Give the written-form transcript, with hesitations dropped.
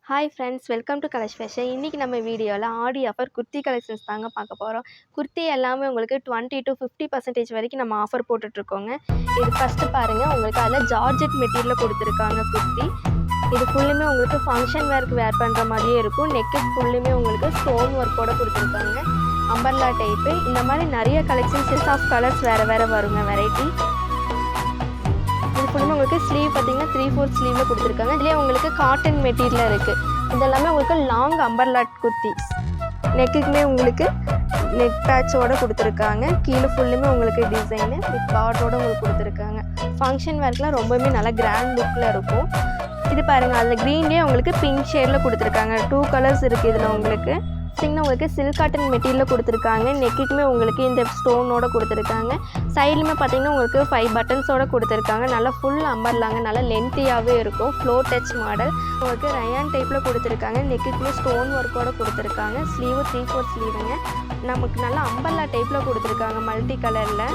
Hi friends, welcome to colours fashion. இன்றைக்கி நம்ம வீடியோவில் ஆடி ஆஃபர் குர்த்தி கலெக்ஷன்ஸ் தாங்க பார்க்க போகிறோம். குர்த்தி எல்லாமே உங்களுக்கு 20 to 50% வரைக்கும் நம்ம ஆஃபர் போட்டுட்ருக்கோங்க. இது ஃபஸ்ட்டு பாருங்கள், உங்களுக்கு அதில் ஜார்ஜெட் மெட்டீரியலில் கொடுத்துருக்காங்க குர்த்தி. இது ஃபுல்லுமே உங்களுக்கு ஃபங்க்ஷன் வேர்க்கு வேர் பண்ணுற மாதிரியே இருக்கும். நெக்கு ஃபுல்லுமே உங்களுக்கு ஸ்டோன் ஒர்க்கோடு கொடுத்துருக்காங்க. அம்பர்லா டைப்பு இந்த மாதிரி நிறைய கலெக்ஷன்ஸ் ஆஃப் கலர்ஸ் வேறு வருங்க வெரைட்டி. இது ஃபுல்லுமே உங்களுக்கு ஸ்லீவ் பார்த்தீங்கன்னா 3/4 ஸ்லீவில் கொடுத்துருக்காங்க. இதுலேயே உங்களுக்கு காட்டன் மெட்டீரியல் இருக்குது. இதெல்லாமே உங்களுக்கு லாங் அம்பர்லா குர்த்தி. நெக்குக்குமே உங்களுக்கு நெக் பேட்சோடு கொடுத்துருக்காங்க. கீழே ஃபுல்லுமே உங்களுக்கு டிசைனு வித் பார்டரோடு உங்களுக்கு கொடுத்துருக்காங்க. ஃபங்க்ஷன் வேர்க்கெலாம் ரொம்பவே நல்லா கிராண்ட் லுக்கில் இருக்கும். இது பாருங்கள், அதில் க்ரீன்லேயே உங்களுக்கு பிங்க் ஷேடில் கொடுத்துருக்காங்க. 2 கலர்ஸ் இருக்குது இதில் உங்களுக்கு. பார்த்தீங்கன்னா உங்களுக்கு சில்க் காட்டன் மெட்டீரியலில் கொடுத்துருக்காங்க. நெக்குக்குமே உங்களுக்கு இந்த ஸ்டோனோட கொடுத்துருக்காங்க. சைட்லையுமே பார்த்தீங்கன்னா உங்களுக்கு 5 பட்டன்ஸோடு கொடுத்துருக்காங்க. நல்லா ஃபுல் அம்பர்லாங்க, நல்லா லென்த்தியாகவே இருக்கும். ஃப்ளோர் டச் மாடல் உங்களுக்கு ரயான் டைப்பில் கொடுத்துருக்காங்க. நெக்குக்குமே ஸ்டோன் ஒர்க்கோடு கொடுத்துருக்காங்க. ஸ்லீவு 3/4 ஸ்லீவுங்க. நமக்கு நல்லா அம்பர்லா டைப்பில் கொடுத்துருக்காங்க மல்டி கலரில்.